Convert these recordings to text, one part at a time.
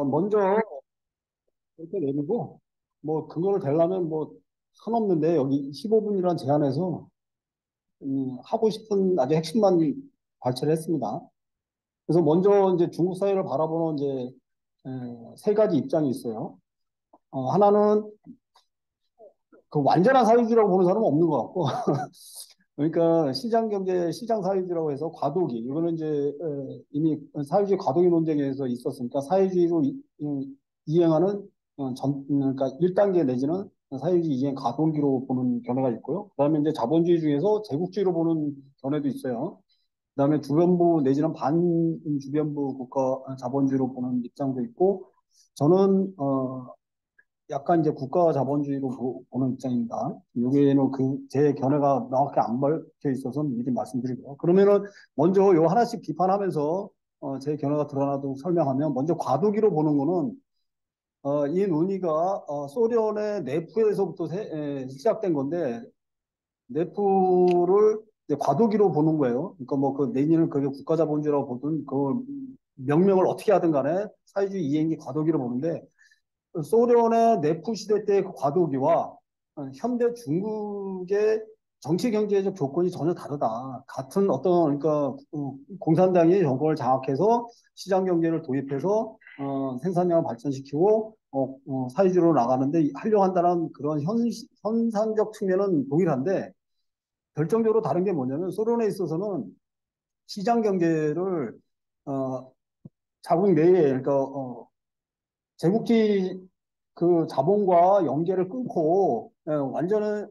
먼저 이렇게 내리고, 뭐, 그거를 되려면 뭐, 한없는데, 여기 15분이란 제한에서, 하고 싶은 아주 핵심만 발췌를 했습니다. 그래서 먼저 이제 중국 사회를 바라보는 이제, 세 가지 입장이 있어요. 하나는 그 완전한 사회주의라고 보는 사람은 없는 것 같고, 그러니까 시장 경제, 시장 사회주의라고 해서 과도기, 이거는 이제 이미 사회주의 과도기 논쟁에서 있었으니까 사회주의로 이행하는 그러니까 1단계 내지는 사회주의 이행 과도기로 보는 견해가 있고요. 그다음에 이제 자본주의 중에서 제국주의로 보는 견해도 있어요. 그다음에 주변부 내지는 반주변부 국가 자본주의로 보는 입장도 있고, 저는 약간 이제 국가 자본주의로 보는 입장입니다. 여기에는 그 제 견해가 명확히 안 밝혀 있어서 미리 말씀드리고요. 그러면은 먼저 요 하나씩 비판하면서 제 견해가 드러나도록 설명하면, 먼저 과도기로 보는 거는 이 논의가 소련의 내부에서부터 시작된 건데, 내부를 이제 과도기로 보는 거예요. 그러니까 뭐 그 내지는 그게 국가 자본주의라고 보든 그 명명을 어떻게 하든 간에 사회주의 이행이 과도기로 보는데, 소련의 내부 시대 때의 그 과도기와 현대 중국의 정치 경제적 조건이 전혀 다르다. 같은 어떤 그러니까 공산당이 정권을 장악해서 시장 경제를 도입해서 생산량을 발전시키고 사회주의로 나가는데 하려고 한다는 그런 현상적 측면은 동일한데, 결정적으로 다른 게 뭐냐면, 소련에 있어서는 시장 경제를 어, 자국 내에, 그러니까 제국주의 그 자본과 연계를 끊고 완전한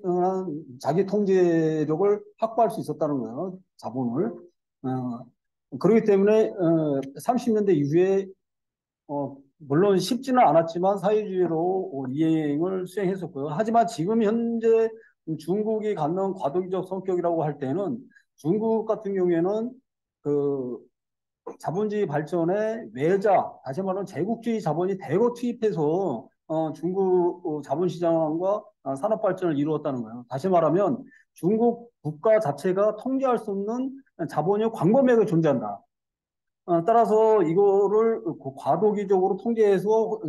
자기 통제력을 확보할 수 있었다는 거예요. 자본을. 그렇기 때문에 30년대 이후에 물론 쉽지는 않았지만 사회주의로 이행을 수행했었고요. 하지만 지금 현재 중국이 갖는 과도기적 성격이라고 할 때는, 중국 같은 경우에는 그 자본주의 발전에 외자, 다시 말하면 제국주의 자본이 대거 투입해서 중국 자본시장과 산업 발전을 이루었다는 거예요. 다시 말하면 중국 국가 자체가 통제할 수 없는 자본의 광범위하게 존재한다. 따라서 이거를 그 과도기적으로 통제해서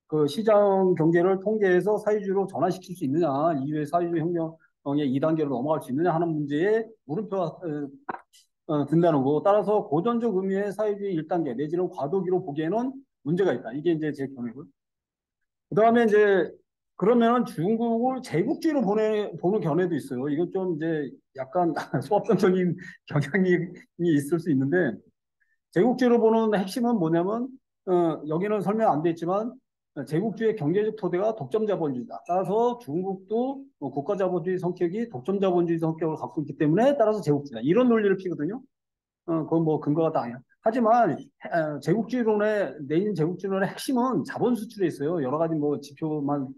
그 시장 경제를 통제해서 사회주의로 전환시킬 수 있느냐, 이후에 사회주의 혁명의 2단계로 넘어갈 수 있느냐 하는 문제에 물음표가 든다는 거. 따라서 고전적 의미의 사회주의 1단계 내지는 과도기로 보기에는 문제가 있다. 이게 이제 제 견해고요. 그 다음에 이제 그러면 중국을 제국주의로 보는 견해도 있어요. 이건 좀 이제 약간 소합병적인 경향이 있을 수 있는데, 제국주의로 보는 핵심은 뭐냐면, 여기는 설명 안 돼 있지만, 제국주의 경제적 토대가 독점 자본주의다. 따라서 중국도 국가 자본주의 성격이 독점 자본주의 성격을 갖고 있기 때문에 따라서 제국주의다. 이런 논리를 피거든요. 그건 뭐 근거가 다 아니야. 하지만 제국주의론의 내인 제국주의론의 핵심은 자본 수출에 있어요. 여러 가지 뭐 지표만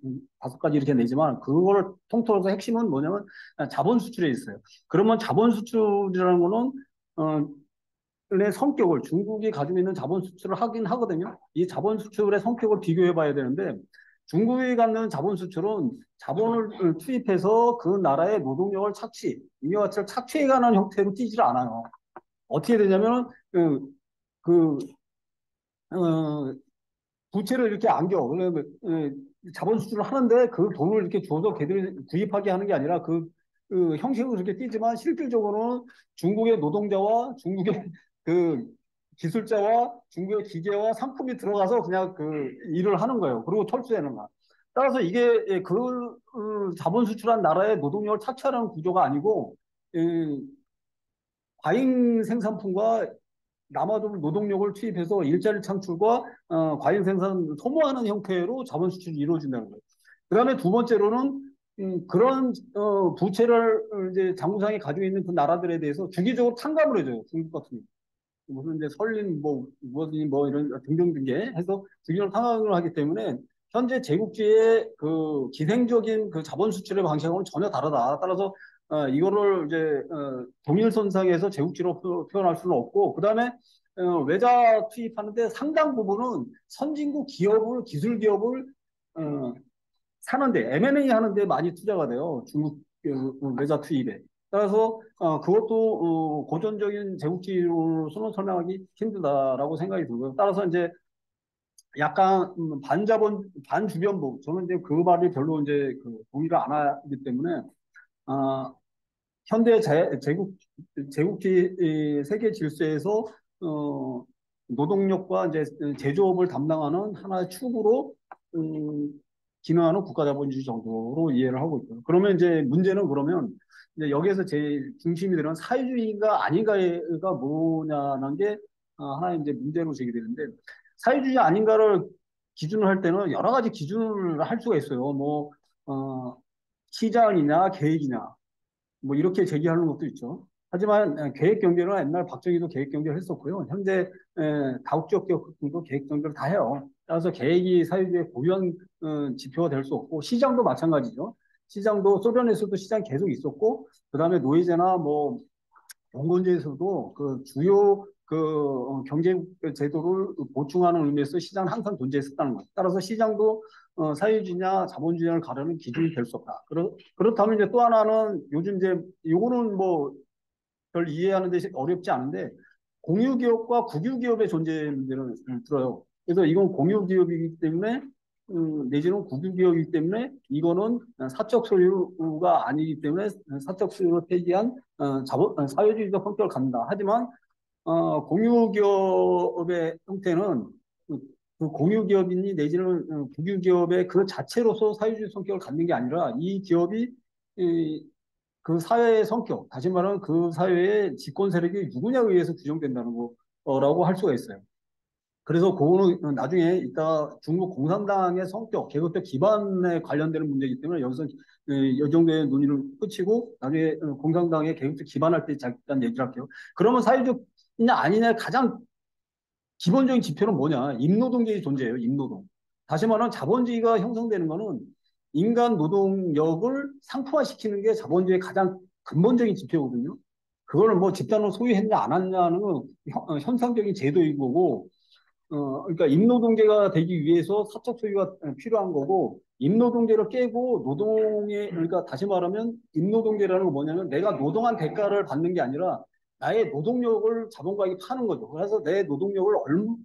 5가지 이렇게 내지만, 그걸 통틀어서 핵심은 뭐냐면 자본 수출에 있어요. 그러면 자본 수출이라는 거는 의 성격을, 중국이 가지고 있는 자본 수출을 하긴 하거든요. 이 자본 수출의 성격을 비교해 봐야 되는데, 중국이 갖는 자본 수출은 자본을 투입해서 그 나라의 노동력을 이와 같이 착취해가는 형태로 뛰지를 않아요. 어떻게 되냐면 그 어, 부채를 이렇게 안겨. 그러면 자본 수출을 하는데 그 돈을 이렇게 줘서 걔들이 구입하게 하는 게 아니라 그 형식으로 그렇게 뛰지만, 실질적으로는 중국의 노동자와 중국의 그 기술자와 중국의 기계와 상품이 들어가서 그냥 그 일을 하는 거예요. 그리고 철수하는 거야. 따라서 이게 자본 수출한 나라의 노동력을 착취하는 구조가 아니고, 과잉 생산품과 남아도는 노동력을 투입해서 일자리 창출과 과잉 생산 소모하는 형태로 자본 수출이 이루어진다는 거예요. 그다음에 두 번째로는 그런 부채를 이제 장부상이 가지고 있는 그 나라들에 대해서 주기적으로 탕감을 해줘요. 중국 같은 경우. 무슨 이제 설린 뭐 무엇이 뭐 이런 등등등게 해서 주기적으로 탕감을 하기 때문에, 현재 제국주의의 그 기생적인 그 자본 수출의 방식하고는 전혀 다르다. 따라서 이거를 이제 동일선상에서 제국주의로 표현할 수는 없고, 그다음에 외자 투입하는데 상당 부분은 선진국 기업을, 기술 기업을 어, 사는데, M&A 하는데 많이 투자가 돼요. 중국 외자 투입에. 따라서 그것도 고전적인 제국주의로서는 설명하기 힘들다라고 생각이 들고요. 따라서 이제 약간 반자본 반주변부 저는 이제 그 말이 별로 이제 그 동의를 안 하기 때문에 아, 현대 제국주의 세계 질서에서 어, 노동력과 이제 제조업을 담당하는 하나의 축으로 음, 기능하는 국가자본주의 정도로 이해를 하고 있고요. 그러면 이제 문제는 그러면 이제 여기에서 제일 중심이 되는 사회주의가 아닌가가 뭐냐는 게 하나의 이제 문제로 제기되는데 사회주의 아닌가를 기준을 할 때는 여러 가지 기준을 할 수가 있어요. 뭐 시장이냐 계획이냐 뭐 이렇게 제기하는 것도 있죠. 하지만 계획 경제는 옛날 박정희도 계획 경제를 했었고요. 현재 다국적 기업도 계획 경제를 다 해요. 따라서 계획이 사회주의의 고유한 지표가 될 수 없고 시장도 마찬가지죠. 시장도 소련에서도 시장 계속 있었고 그다음에 노예제나 뭐 봉건제에서도 그 주요 경제 제도를 보충하는 의미에서 시장은 항상 존재했었다는 거죠. 따라서 시장도 사회주의냐 자본주의냐를 가르는 기준이 될 수 없다. 그렇다면 이제 또 하나는 요즘 이제 요거는 뭐 별 이해하는 데 어렵지 않은데 공유기업과 국유기업의 존재 문제를 들어요. 그래서 이건 공유기업이기 때문에 내지는 국유기업이기 때문에 이거는 사적 소유가 아니기 때문에 사적 소유로 폐기한 사회주의적 성격을 갖는다. 하지만 공유기업의 형태는 그 공유기업이니 내지는 국유기업의 그 자체로서 사회주의 성격을 갖는 게 아니라 이 기업이 그 사회의 성격, 다시 말하면 그 사회의 집권 세력이 누구냐에 의해서 규정된다는 거라고 할 수가 있어요. 그래서 그거는 나중에 이따 중국 공산당의 성격, 계급적 기반에 관련되는 문제이기 때문에 여기서 이 정도의 논의를 끝이고 나중에 공산당의 계급적 기반할 때 잠깐 얘기를 할게요. 그러면 사회주의냐 아니냐의 가장 기본적인 지표는 뭐냐? 임노동제의 존재예요. 임노동. 다시 말하면 자본주의가 형성되는 거는 인간 노동력을 상품화시키는 게 자본주의의 가장 근본적인 지표거든요. 그거를 뭐 집단으로 소유했냐 안 했냐는 현상적인 제도인 거고 그러니까 임노동제가 되기 위해서 사적 소유가 필요한 거고 임노동제를 깨고 노동에 그러니까 다시 말하면 임노동제라는 건 뭐냐면 내가 노동한 대가를 받는 게 아니라 나의 노동력을 자본가에게 파는 거죠. 그래서 내 노동력을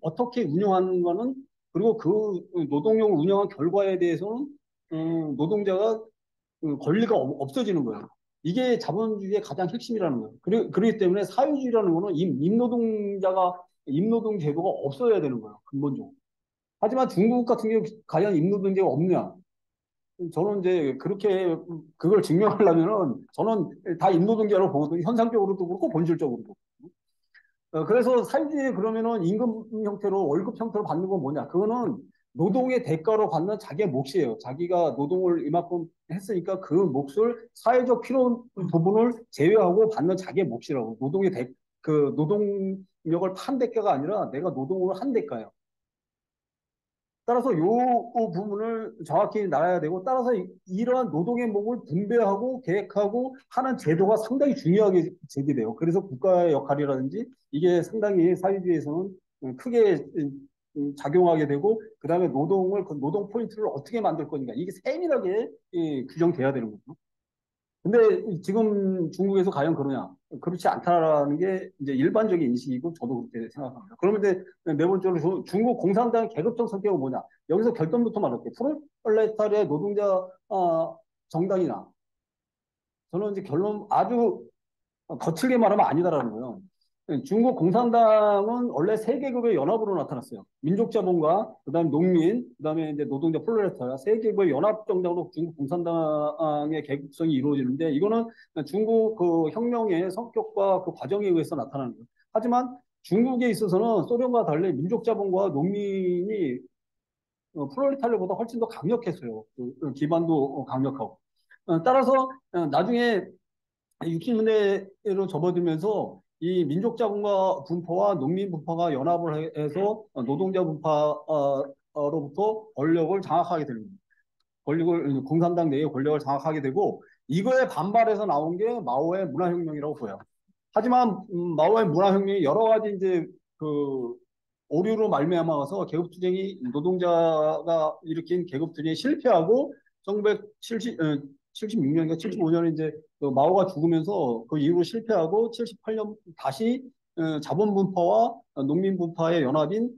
어떻게 운영하는 거는 그리고 그 노동력을 운영한 결과에 대해서는 노동자가 권리가 없어지는 거예요. 이게 자본주의의 가장 핵심이라는 거예요. 그렇기 때문에 사회주의라는 거는 임노동 제도가 없어야 되는 거예요. 근본적으로. 하지만 중국 같은 경우 과연 임노동제가 없냐? 저는 이제 그렇게 그걸 증명하려면은 저는 다 임노동자로 보거든요. 현상적으로도 그렇고 본질적으로도. 그래서 사회주의 그러면은 임금 형태로 월급 형태로 받는 건 뭐냐? 그거는 노동의 대가로 받는 자기의 몫이에요. 자기가 노동을 이만큼 했으니까 그 몫을 사회적 필요 부분을 제외하고 받는 자기의 몫이라고. 그 노동력을 판 대가가 아니라 내가 노동을 한 대가예요. 따라서 요 부분을 정확히 나눠야 되고 따라서 이러한 노동의 몫을 분배하고 계획하고 하는 제도가 상당히 중요하게 제기돼요. 그래서 국가의 역할이라든지 이게 상당히 사회주의에서는 크게 작용하게 되고 그다음에 노동을 그 노동 포인트를 어떻게 만들 거니까 이게 세밀하게 규정돼야 되는 거죠. 근데 지금 중국에서 과연 그러냐? 그렇지 않다라는 게 이제 일반적인 인식이고 저도 그렇게 생각합니다. 그러면 이제 네 번째로 중국 공산당 계급적 성격은 뭐냐? 여기서 결론부터 말할게요. 프롤레타리아 노동자 정당이나 저는 이제 결론 아주 거칠게 말하면 아니다라는 거예요. 중국 공산당은 원래 세 계급의 연합으로 나타났어요. 민족자본가, 그다음에 농민, 그다음에 이제 노동자 프롤레타리아 세 계급의 연합 정당으로 중국 공산당의 계급성이 이루어지는데 이거는 중국 그 혁명의 성격과 그 과정에 의해서 나타나는 거예요. 하지만 중국에 있어서는 소련과 달리 민족자본과 농민이 프롤레타리아보다 훨씬 더 강력했어요. 그 기반도 강력하고. 따라서 나중에 60년대로 접어들면서 이 민족자 분파와 농민 분파가 연합을 해서 노동자 분파로부터 권력을 장악하게 되는 겁니다. 공산당 내의 권력을 장악하게 되고 이거에 반발해서 나온 게 마오의 문화혁명이라고 보여요. 하지만 마오의 문화혁명이 여러 가지 이제 그 오류로 말미암아서 계급투쟁이 노동자가 일으킨 계급투쟁이 실패하고 1976년인가 75년에 이제 그 마오가 죽으면서 그 이후로 실패하고 78년 다시 자본분파와 농민분파의 연합인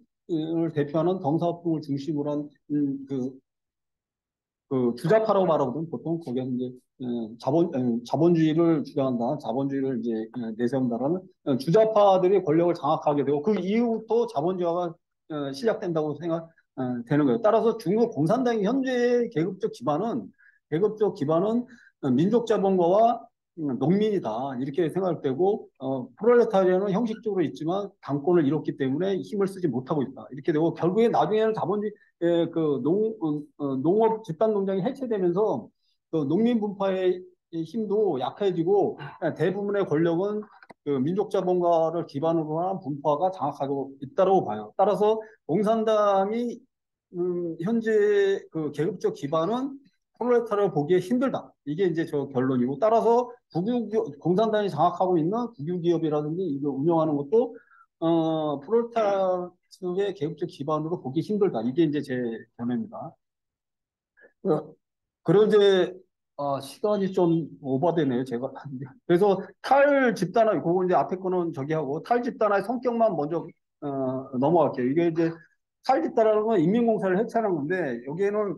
대표하는 덩사업동을 중심으로 한 그 주자파라고 말하거든. 보통 거기에 이제 자본주의를 주장한다, 자본주의를 이제 내세운다라는 주자파들이 권력을 장악하게 되고 그 이후부터 자본주의가 시작된다고 되는 거예요. 따라서 중국 공산당의 현재의 계급적 기반은 민족자본가와 농민이다 이렇게 생각되고 프롤레타리아는 형식적으로 있지만 당권을 잃었기 때문에 힘을 쓰지 못하고 있다 이렇게 되고 결국에 나중에는 자본주의 농업 집단 농장이 해체되면서 그 농민 분파의 힘도 약해지고 대부분의 권력은 그 민족 자본가를 기반으로 한 분파가 장악하고 있다고 봐요. 따라서 공산당이 현재 그 계급적 기반은 프롤레타리아를 보기에 힘들다. 이게 이제 저 결론이고 따라서 공산당이 장악하고 있는 국유기업이라든지 이거 운영하는 것도 프롤레타리아의 계급적 기반으로 보기 힘들다. 이게 이제 제 견해입니다. 어, 그리고 이제 시간이 좀 오버되네요. 제가 그래서 탈 집단화 그거 이제 앞에 거는 저기 하고 탈 집단화의 성격만 먼저 넘어갈게요. 이게 이제 탈 집단화는 건 인민공사를 해체하는 건데 여기에는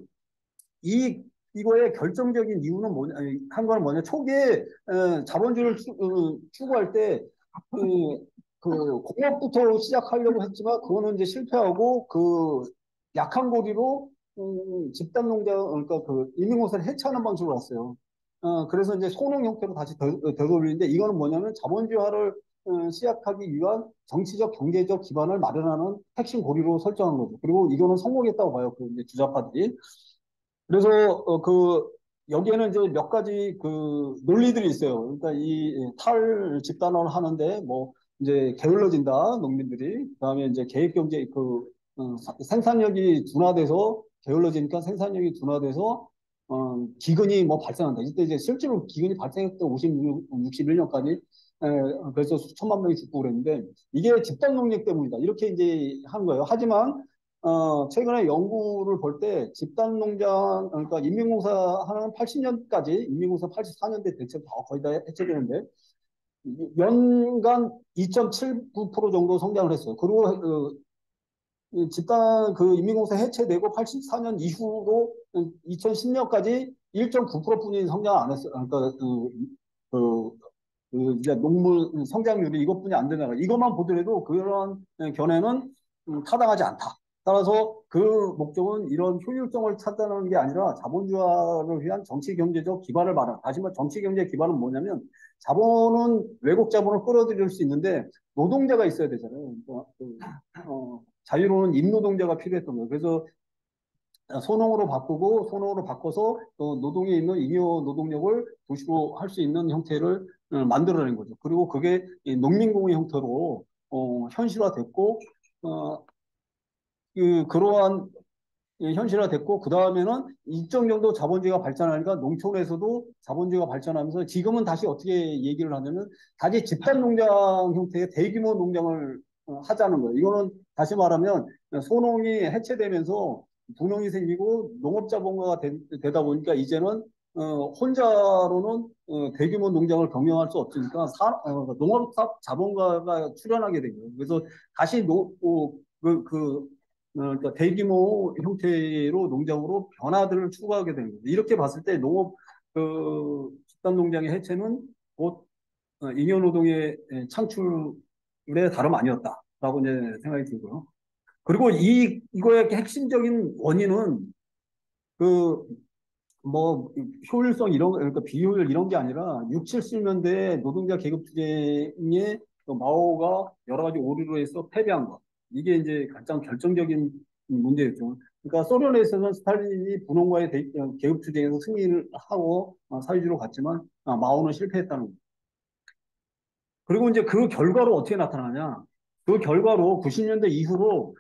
이 이거의 결정적인 이유는 뭐냐 한 거는 뭐냐 초기에 자본주의를 추구할 때 그, 그 공업부터 시작하려고 했지만 그거는 이제 실패하고 그 약한 고리로 집단 농장 그러니까 그 임명공사를 해체하는 방식으로 왔어요. 그래서 이제 소농 형태로 다시 되돌리는데 이거는 뭐냐면 자본주의화를 시작하기 위한 정치적 경제적 기반을 마련하는 핵심 고리로 설정한 거죠. 그리고 이거는 성공했다고 봐요. 그 이제 주자파들이. 그래서 여기에는 이제 몇 가지 그 논리들이 있어요. 그러니까 이 탈 집단화를 하는데 뭐 이제 게을러진다 농민들이 그다음에 이제 계획 경제 생산력이 둔화돼서 게을러지니까 생산력이 둔화돼서 기근이 뭐 발생한다. 이때 이제 실제로 기근이 발생했던 61년까지 그래서 수천만 명이 죽고 그랬는데 이게 집단 농력 때문이다. 이렇게 이제 한 거예요. 하지만 최근에 연구를 볼 때 집단 농장, 그러니까 인민공사 하는 80년까지, 인민공사 84년대 대체 거의 다 해체되는데, 연간 2.79% 정도 성장을 했어요. 그리고 이 집단 그 인민공사 해체되고 84년 이후로 2010년까지 1.9%뿐이 성장 안 했어요. 그러니까 그, 이제 농물 성장률이 이것뿐이 안 되나. 이것만 보더라도 그런 견해는 타당하지 않다. 따라서 그 목적은 이런 효율성을 찾아내는 게 아니라 자본주의화를 위한 정치 경제적 기반을 말하는. 다시 말해 정치 경제 기반은 뭐냐면 자본은 외국 자본을 끌어들일 수 있는데 노동자가 있어야 되잖아요. 자유로운 임노동자가 필요했던 거예요. 그래서 소농으로 바꿔서 또 노동에 있는 잉여 노동력을 도시로 할 수 있는 형태를 만들어낸 거죠. 그리고 그게 농민공의 형태로 현실화됐고 그러한 현실화됐고 그 다음에는 일정 정도 자본주의가 발전하니까 농촌에서도 자본주의가 발전하면서 지금은 다시 어떻게 얘기를 하냐면 다시 집단 농장 형태의 대규모 농장을 하자는 거예요. 이거는 다시 말하면 소농이 해체되면서 분농이 생기고 농업자본가가 되다 보니까 이제는 혼자로는 대규모 농장을 경영할 수 없으니까 농업 자본가가 출연하게 된 거예요. 그래서 다시 그러니까 대규모 형태로 농장으로 변화들을 추구하게 되는 거죠. 이렇게 봤을 때 농업 집단 농장의 해체는 곧 잉여 노동의 창출의 다름 아니었다라고 이제 생각이 들고요. 그리고 이거의 핵심적인 원인은 그 뭐 효율성 이런 그러니까 비효율 이런 게 아니라 6, 70년대 노동자 계급 투쟁에 마오가 여러 가지 오류로 해서 패배한 것. 이게 이제 가장 결정적인 문제였죠. 그러니까 소련에서는 스탈린이 분홍과의 계급 투쟁에서 승리를 하고 사회주의로 갔지만 마오는 실패했다는 거죠. 그리고 이제 그 결과로 어떻게 나타나냐? 그 결과로 90년대 이후로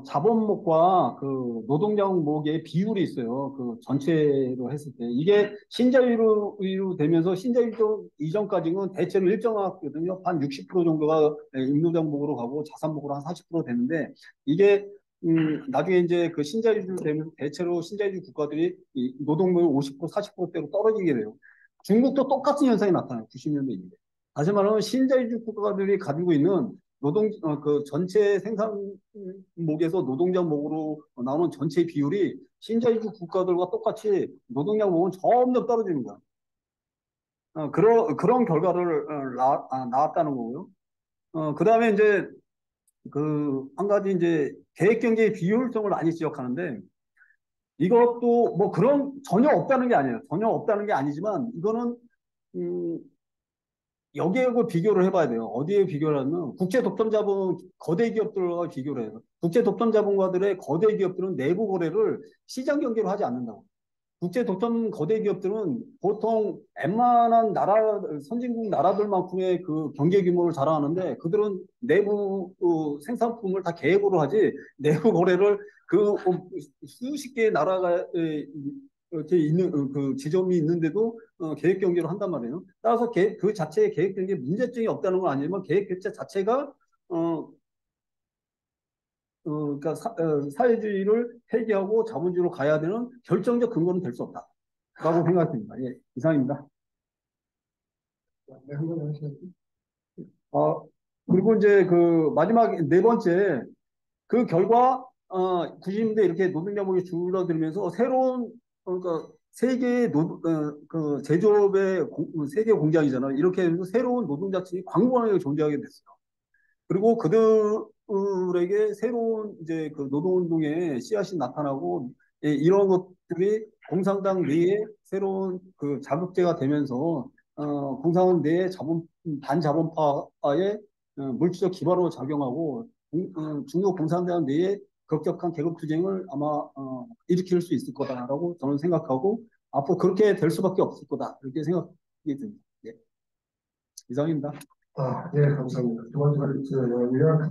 자본목과 그 노동자목의 비율이 있어요. 그 전체로 했을 때 이게 신자유로 되면서 신자유 이전까지는 대체로 일정하거든요. 한 60% 정도가 임노장목으로 가고 자산목으로 한 40% 되는데 이게 나중에 이제 그 신자유주의 되면서 대체로 신자유주의 국가들이 이 노동력이 50% 40%대로 떨어지게 돼요. 중국도 똑같은 현상이 나타나요. 90년대 이후에. 다시 말하면 신자유주의 국가들이 가지고 있는 그 전체 생산목에서 노동자목으로 나오는 전체 비율이 신자유주의 국가들과 똑같이 노동자목은 점점 떨어지는 거야. 그런 결과를 나왔다는 거고요. 그 다음에 이제 한 가지 이제 계획경제의 비효율성을 많이 지적하는데 이것도 뭐 그런 전혀 없다는 게 아니에요. 전혀 없다는 게 아니지만 이거는 음, 여기하고 비교를 해봐야 돼요. 어디에 비교를 하면 국제 독점 자본 거대 기업들과 비교를 해요. 국제 독점 자본가들의 거대 기업들은 내부 거래를 시장 경제로 하지 않는다고. 국제 독점 거대 기업들은 보통 웬만한 선진국 나라들만큼의 그 경제 규모를 자랑하는데 그들은 내부 생산품을 다 계획으로 하지 내부 거래를 수십 개의 나라가 이렇게 있는 그 지점이 있는데도 계획 경제로 한단 말이에요. 따라서 그 자체의 계획 경제에 문제점이 없다는 건 아니지만 계획 경제 자체가 어, 그러니까 사회주의를 폐기하고 자본주의로 가야 되는 결정적 근거는 될 수 없다라고 생각합니다. 예, 이상입니다. 네, 한번 하시죠. 그리고 이제 그 마지막 네 번째 그 결과 90년대 이렇게 노동자목이 줄어들면서 새로운 그러니까 세계의 그 제조업의 세계 공장이잖아요. 이렇게 해서 새로운 노동자층이 광범위하게 존재하게 됐어요. 그리고 그들에게 새로운 이제 그 노동운동의 씨앗이 나타나고 예, 이런 것들이 공산당 내에 새로운 그 자극제가 되면서 공산당 내의 반자본파의 물질적 기반으로 작용하고 중국 공산당 내에 급격한 계급 투쟁을 아마 일으킬 수 있을 거다라고 저는 생각하고 앞으로 그렇게 될 수밖에 없을 거다 이렇게 생각이 듭니다. 예, 이상입니다. 예, 감사합니다. 두 번째, 요약한